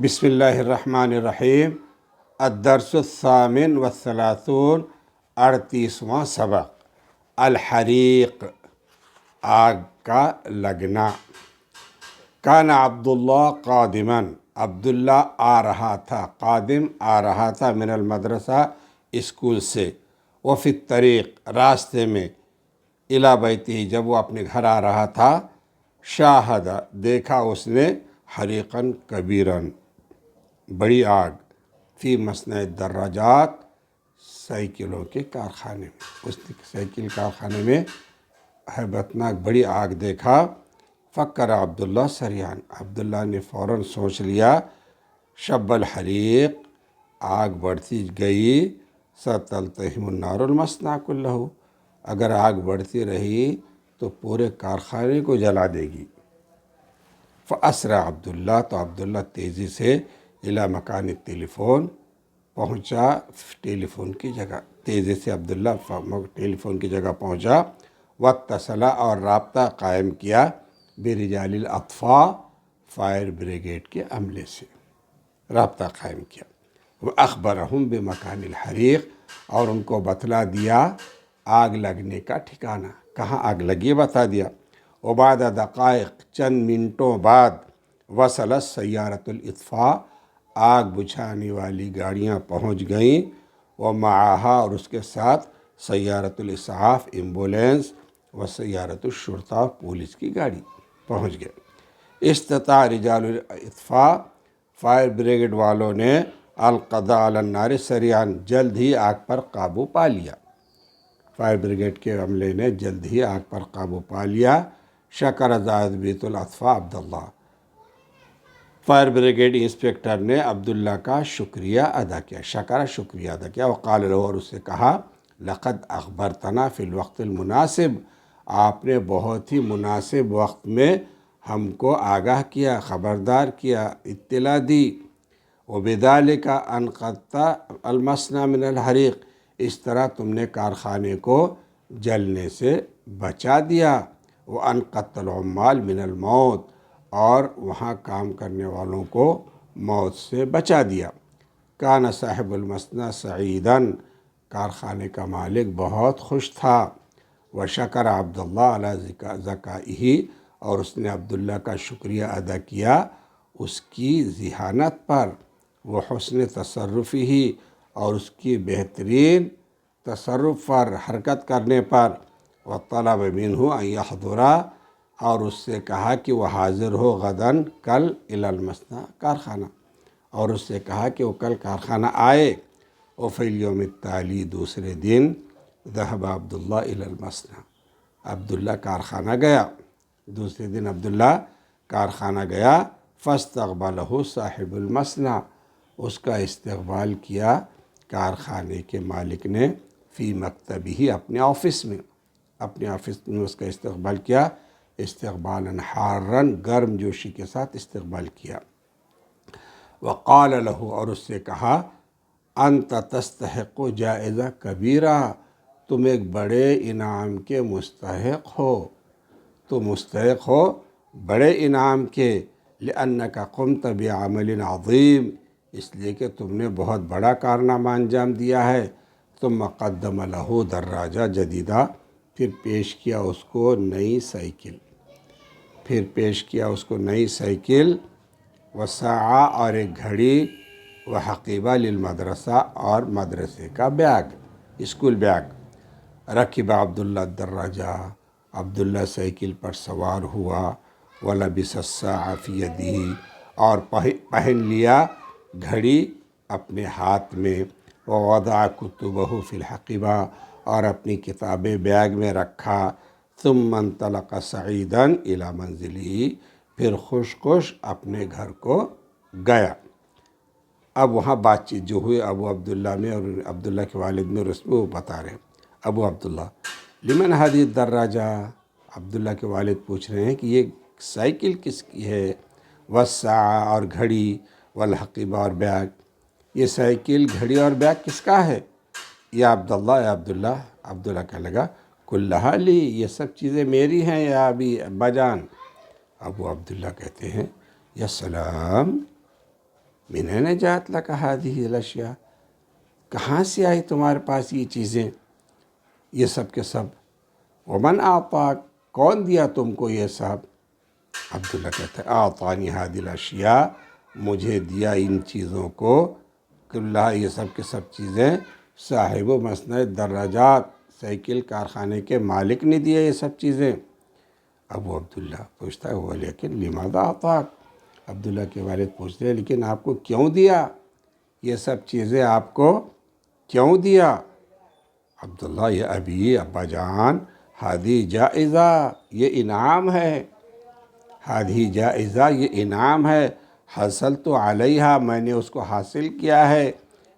بسم اللہ الرحمن الرحیم۔ الدرس الثامن والثلاثون، 38واں سبق۔ الحریق، آگ کا لگنا۔ کان عبداللہ قادماً، عبداللہ آ رہا تھا، قادم آ رہا تھا، من المدرسہ اسکول سے، وفی الطریق راستے میں، الی بیتہ جب وہ اپنے گھر آ رہا تھا، شاہد دیکھا اس نے، حریقاً کبیراً بڑی آگ، فی مصنع الدراجات سائیکلوں کے کارخانے میں، اس نے سائیکل کارخانے میں ہیبتناک بڑی آگ دیکھا۔ فکر عبداللہ سریعاً، عبداللہ نے فوراً سوچ لیا، شب الحریق آگ بڑھتی گئی، ستلتہم النار المصنع کلہ، اگر آگ بڑھتی رہی تو پورے کارخانے کو جلا دے گی۔ فاسرع عبداللہ، تو عبداللہ تیزی سے، الی مکان الٹیلیفون پہنچا، ٹیلی فون کی جگہ، تیزی سے عبداللہ ٹیلی فون کی جگہ پہنچا، واتصل اور رابطہ قائم کیا، برجال الاطفاء فائر بریگیڈ کے عملے سے رابطہ قائم کیا۔ واخبرہم بمکان الحریق، اور ان کو بتلا دیا آگ لگنے کا ٹھکانہ، کہاں آگ لگی بتا دیا۔ وبعد دقائق، چند منٹوں بعد، وصلت سیارۃ الاطفاء، آگ بجھانے والی گاڑیاں پہنچ گئیں، ومعہا اور اس کے ساتھ، سیارۃ الاسعاف ایمبولینس، و سیارۃ الشرطہ پولیس کی گاڑی پہنچ گئے۔ استطاع رجال الاطفاء، فائر بریگیڈ والوں نے، القضاء علی النار سریعاً جلد ہی آگ پر قابو پا لیا، فائر بریگیڈ کے عملے نے جلد ہی آگ پر قابو پا لیا۔ شکر ضابط الاطفاء عبداللہ، فائر بریگیڈ انسپکٹر نے عبداللہ کا شکریہ ادا کیا، شکریہ ادا کیا۔ وقال له، اور اس سے کہا، لقد اخبرتنا فی الوقت المناسب، آپ نے بہت ہی مناسب وقت میں ہم کو آگاہ کیا، خبردار کیا، اطلاع دی۔ وبذالک انقذت المصنع من الحریق، اس طرح تم نے کارخانے کو جلنے سے بچا دیا۔ وانقذت العمال من الموت، اور وہاں کام کرنے والوں کو موت سے بچا دیا۔ کان صاحب المصنع سعیداً، کارخانے کا مالک بہت خوش تھا۔ وشکر عبداللہ علی ذکائہ، اور اس نے عبداللہ کا شکریہ ادا کیا اس کی ذہانت پر، وحسن تصرفہ، اور اس کی بہترین تصرف پر، حرکت کرنے پر۔ وطلب منہ ان یحضر، اور اس سے کہا کہ وہ حاضر ہو، غداً کل، الی المصنع کارخانہ، اور اس سے کہا کہ وہ کل کارخانہ آئے۔ وفی الیوم التالی، دوسرے دن، ذهب عبداللہ الی المصنع، عبداللہ کارخانہ گیا، دوسرے دن عبداللہ کارخانہ گیا۔ فاستقبلہ صاحب المصنع، اس کا استقبال کیا کارخانے کے مالک نے، فی مکتبہ، اپنے آفس میں، اس کا استقبال کیا، استقبالاً حاراً، گرم جوشی کے ساتھ استقبال کیا۔ وقال له، اور اس سے کہا، انت تستحق جائزہ کبیرہ، تم ایک بڑے انعام کے مستحق ہو، تو مستحق ہو بڑے انعام کے۔ لأنک قمت بعمل عظیم، اس لیے کہ تم نے بہت بڑا کارنامہ انجام دیا ہے۔ ثم قدم له دراجہ جدیدہ، پھر پیش کیا اس کو نئی سائیکل، وساعہ، اور ایک گھڑی، وحقیبہ للمدرسہ، اور مدرسے کا بیگ، اسکول بیگ۔ رکب عبداللہ الدراجہ، عبداللہ سائیکل پر سوار ہوا، ولبس الساعۃ فی یدہ، اور پہن لیا گھڑی اپنے ہاتھ میں، ووضع کتبہ فی الحقیبہ، اور اپنی کتابیں بیگ میں رکھا۔ ثم انطلق سعیداً الی منزلہ، پھر خوش اپنے گھر کو گیا۔ اب وہاں بات چیت جو ہوئی ابو عبداللہ میں اور عبداللہ کے والد میں، رسم وہ بتا رہے ہیں۔ ابو عبداللہ، لمن ہذہ الدراجہ، عبداللہ کے والد پوچھ رہے ہیں کہ یہ سائیکل کس کی ہے؟ والساعہ، اور گھڑی، والحقیبہ، اور بیگ، یہ سائیکل، گھڑی اور بیگ کس کا ہے؟ یا عبداللہ، یا عبداللہ، عبداللہ کہنے لگا، کلھا لی، یہ سب چیزیں میری ہیں یا ابا جان۔ ابو عبداللہ کہتے ہیں، یا سلام، من أين جاءت لك هذه الأشياء، کہاں سے آئی تمہارے پاس یہ چیزیں، یہ سب کے سب. ومن اعطاک، کون دیا تم کو یہ سب. عبداللہ کہتا ہے اعطانی هذه الاشیاء، مجھے دیا ان چیزوں کو، کلھا یہ سب کے سب چیزیں، صاحب مصنع دراجات، سائیکل کارخانے کے مالک نے دیا یہ سب چیزیں. ابو عبداللہ پوچھتا ہے ولیکن لماذا اعطاک، عبداللہ کے والد پوچھتے ہیں لیکن آپ کو کیوں دیا، یہ سب چیزیں آپ کو کیوں دیا. عبداللہ یہ ابی، ابا جان، ہادی جائزہ، یہ انعام ہے، ہادی جائزہ، یہ انعام ہے، حاصل تو علیہا، میں نے اس کو حاصل کیا ہے،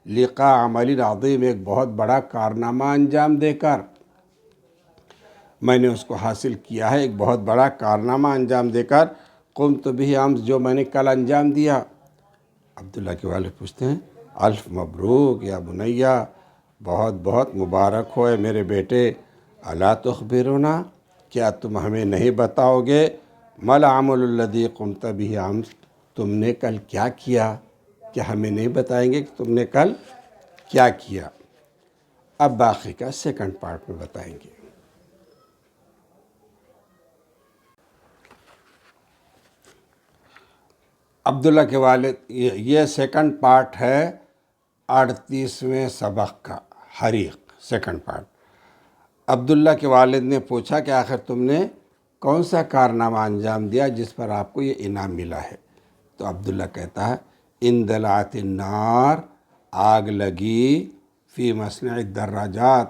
لقاء عمل عظیم، ایک بہت بڑا کارنامہ انجام دے کر، میں نے اس کو حاصل کیا ہے ایک بہت بڑا کارنامہ انجام دے کر، قمت به امس، جو میں نے کل انجام دیا. عبداللہ کے والد پوچھتے ہیں الف مبروک یا بنیہ، بہت بہت مبارک ہوئے میرے بیٹے. الا تخبرنا، کیا تم ہمیں نہیں بتاؤ گے، ما العمل الذی قمت به امس، تم نے کل کیا کیا، کیا ہمیں نہیں بتائیں گے کہ تم نے کل کیا کیا. اب باقی کا سیکنڈ پارٹ میں بتائیں گے. عبداللہ کے والد، یہ سیکنڈ پارٹ ہے 38ویں سبق کا، حریق، سیکنڈ پارٹ. عبداللہ کے والد نے پوچھا کہ آخر تم نے کون سا کارنامہ انجام دیا جس پر آپ کو یہ انعام ملا ہے. تو عبداللہ کہتا ہے اندلعت النار، آگ لگی، فی مصنع الدراجات،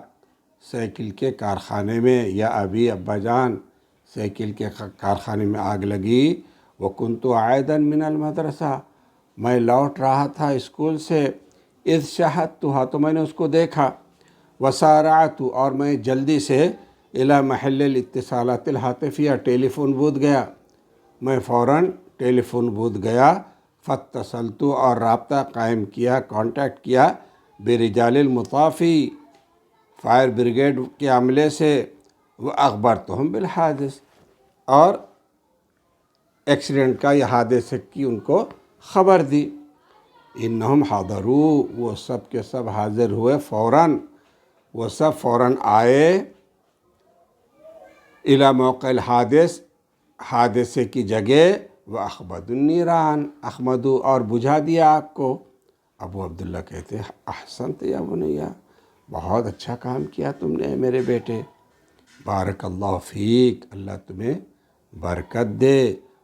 سائیکل کے کارخانے میں، یا ابی، ابا جان، سائیکل کے کارخانے میں آگ لگی. وکنت عائدا من المدرسہ، میں لوٹ رہا تھا اسکول سے. اذ شاہدتها، تو میں نے اس کو دیکھا. وسارعت، اور میں جلدی سے الی محل الاتصالات الہاتفیہ، ٹیلی فون بوتھ گیا، میں فوراً ٹیلی فون بوتھ گیا. فاتصلت، اور رابطہ قائم کیا، کانٹیکٹ کیا، برجال المطافی، فائر بریگیڈ کے عملے سے. واخبرتهم بالحادث، اور ایکسیڈنٹ کا یا حادثے کی ان کو خبر دی. انہم حضروا، وہ سب کے سب حاضر ہوئے فوراً، وہ سب فوراً آئے. الی موقع الحادث، حادثے کی جگہ. واخمدوا النیران، اخمدو، اور بجھا دیا آگ کو. ابو عبداللہ کہتے ہیں احسنت یا بنیہ، بہت اچھا کام کیا تم نے میرے بیٹے. بارک اللہ فیک، اللہ تمہیں برکت دے.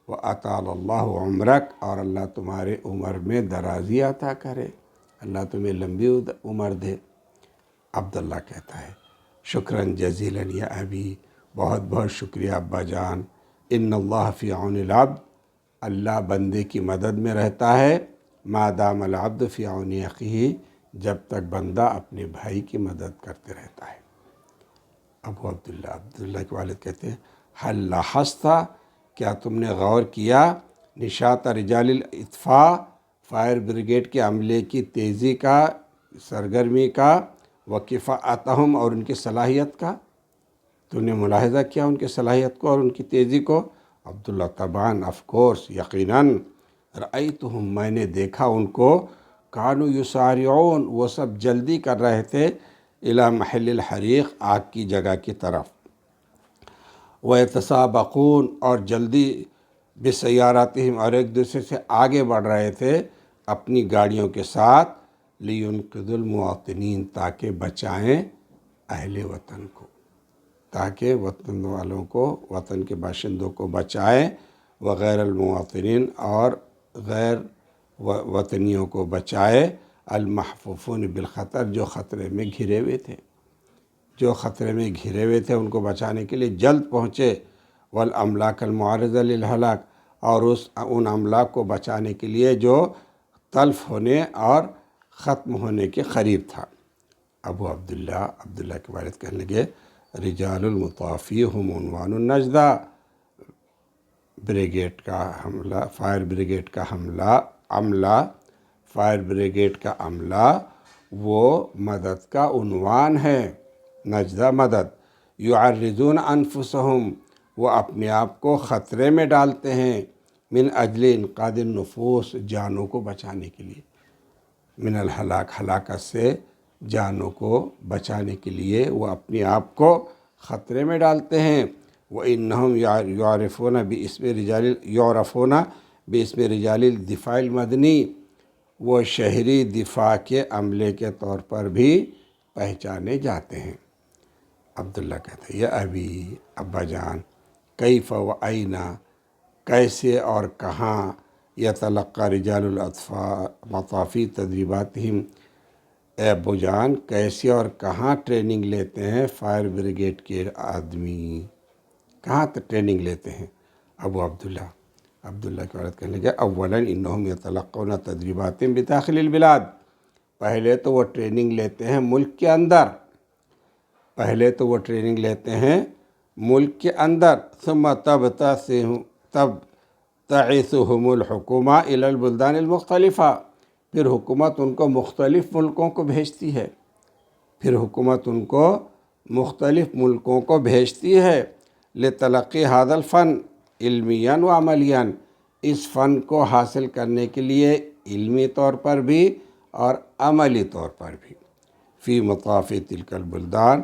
وَأَطَالَ اللَّهُ عُمْرَك، اور اللہ تمہارے عمر میں درازی عطا کرے، اللہ تمہیں لمبی عمر دے. عبداللہ کہتا ہے شکراً جزیلاً یا ابی، بہت بہت شکریہ ابا جان. ان اللہ فی عون العبد، اللہ بندے کی مدد میں رہتا ہے. ما دام العبد فی عون اخیہ، جب تک بندہ اپنے بھائی کی مدد کرتے رہتا ہے. ابو عبداللہ کے والد کہتے ہیں حل لاحظت، کیا تم نے غور کیا، نشاط رجال الاطفاء، فائر بریگیڈ کے عملے کی تیزی کا، سرگرمی کا، وکفاءتہم، اور ان کی صلاحیت کا. تو نے ملاحظہ کیا ان کی صلاحیت کو اور ان کی تیزی کو. عبداللہ طبعاً، آف کورس، یقیناً. رأیتہم، میں نے دیکھا ان کو، کانوا یسارعون، وہ سب جلدی کر رہے تھے، الی محل الحریق، آگ کی جگہ کی طرف. ویتسابقون، اور جلدی، بسیاراتہم، اور ایک دوسرے سے آگے بڑھ رہے تھے اپنی گاڑیوں کے ساتھ. لینقذوا المواطنین، تاکہ بچائیں اہل وطن کو، تاکہ وطن والوں کو، وطن کے باشندوں کو بچائیں. وغیر المواطنین، اور غیر وطنیوں کو بچائے. المحفوفون بالخطر، جو خطرے میں گھرے ہوئے تھے، جو خطرے میں گھرے ہوئے تھے ان کو بچانے کے لیے جلد پہنچے. والاملاک المعرضہ للہلاک، اور ان املاک کو بچانے کے لیے جو تلف ہونے اور ختم ہونے کے قریب تھا. ابو عبداللہ کے والد کہنے لگے رجال المطافی ہم عنوان النجدہ، بریگیڈ کا حملہ، فائر بریگیڈ کا عملہ، فائر بریگیڈ کا عملہ وہ مدد کا عنوان ہے. نجدہ مدد. یعرضون انفسہم، وہ اپنے آپ کو خطرے میں ڈالتے ہیں. من اجل انقاذ النفوس، جانوں کو بچانے کے لیے، من الہلاک، ہلاکت سے جانوں کو بچانے کے لیے وہ اپنے آپ کو خطرے میں ڈالتے ہیں۔ وَإِنَّهُمْ يُعْرَفُونَ بِاسْمِ رِجَالِ الدِّفَاعِ الْمَدْنِي، وہ شہری دفاع کے عملے کے طور پر بھی پہچانے جاتے ہیں۔ عبداللہ کہتے ہیں یا ابی، ابا جان، کیف و اینا، کیسے اور کہاں، یتلقی رجال الاطفاء مطافی تدریباتہم، اے ابو جان کیسے اور کہاں ٹریننگ لیتے ہیں فائر بریگیڈ کے آدمی، کہاں ٹریننگ لیتے ہیں؟ ابو عبداللہ کی عورت کہنے لگے اولاً انہم یتلقون تدریبات بداخل البلاد، پہلے تو وہ ٹریننگ لیتے ہیں ملک کے اندر، ثم تبتعثهم الحکومہ الی البلدان المختلفہ، پھر حکومت ان کو مختلف ملکوں کو بھیجتی ہے لتلقی هذا الفن علمیاً و عملیاً، اس فن کو حاصل کرنے کے لیے علمی طور پر بھی اور عملی طور پر بھی، فی مطاف تلک البلدان،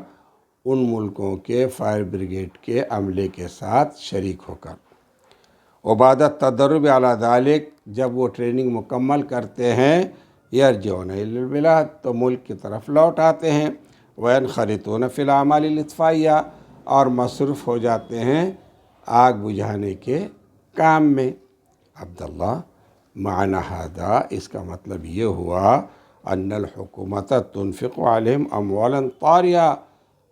ان ملکوں کے فائر بریگیڈ کے عملے کے ساتھ شریک ہو کر۔ وبعد التدرب علی ذلک، جب وہ ٹریننگ مکمل کرتے ہیں، یرجعون الی البلاد، تو ملک کی طرف لوٹ آتے ہیں، وینخرطون فی الاعمال الاطفائیہ، اور مصروف ہو جاتے ہیں آگ بجھانے کے کام میں۔ عبداللہ معنی ھذا، اس کا مطلب یہ ہوا ان الحکومت تنفق علیہم اموالا طاریہ،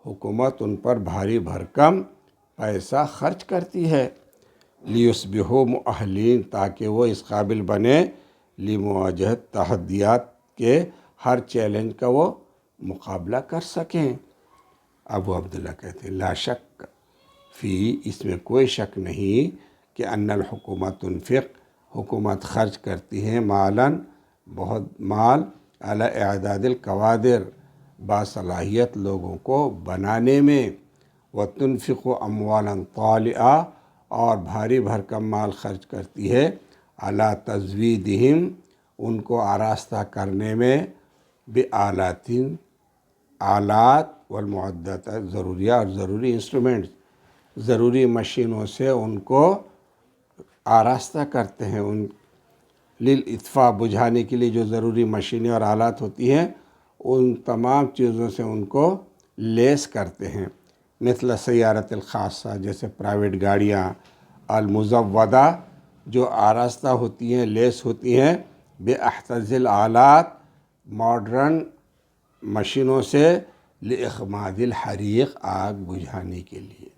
حکومت ان پر بھاری بھرکم پیسہ خرچ کرتی ہے، لیصبحوا مؤہلین، تاکہ وہ اس قابل بنے لمواجہۃ تحدیات کے، ہر چیلنج کا وہ مقابلہ کر سکیں۔ ابو عبداللہ کہتے ہیں لا شک فی، اس میں کوئی شک نہیں کہ ان الحکومت تنفق، حکومت خرچ کرتی ہے مالاً، بہت مال، علی اعداد الکوادر، باصلاحیت لوگوں کو بنانے میں، وتنفق اموالا طالعہ، اور بھاری بھرکم مال خرچ کرتی ہے علی تزویدہم، ان کو آراستہ کرنے میں، بآلات، آلات، والمعدات، ضروریہ اور ضروری انسٹرومنٹس، ضروری مشینوں سے ان کو آراستہ کرتے ہیں، ان للاطفاء، بجھانے کے لیے جو ضروری مشینیں اور آلات ہوتی ہیں، ان تمام چیزوں سے ان کو لیس کرتے ہیں، مثل سیارت الخاصہ، جیسے پرائیویٹ گاڑیاں، المزودہ، جو آراستہ ہوتی ہیں، لیس ہوتی ہیں، باحدث الآلات، ماڈرن مشینوں سے، لاخماد الحریق، آگ بجھانے کے لیے،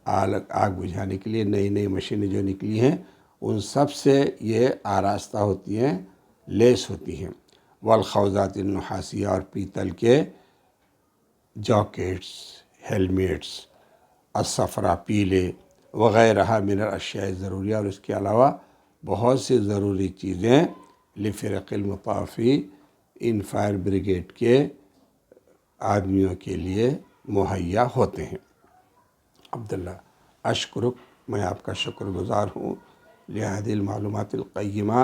آگ بجھانے کے لیے نئی نئی مشینیں جو نکلی ہیں، ان سب سے یہ آراستہ ہوتی ہیں، لیس ہوتی ہیں۔ والخوذات النحاسیہ، اور پیتل کے جاکٹس، ہیلمیٹس، الصفرا، پیلے، وغیرہ من الاشیاء ضروریہ، اور اس کے علاوہ بہت سی ضروری چیزیں لفرق المطافی، ان فائر بریگیڈ کے آدمیوں کے لیے مہیا ہوتے ہیں۔ عبداللہ اشکرک، میں آپ کا شکر گزار ہوں، لہذه المعلومات القیمہ،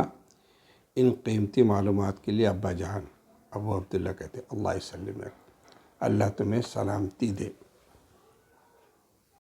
ان قیمتی معلومات کے لیے ابا جان۔ ابو عبداللہ کہتے ہیں اللہ یسلمک، اللہ تمہیں سلامتی دے۔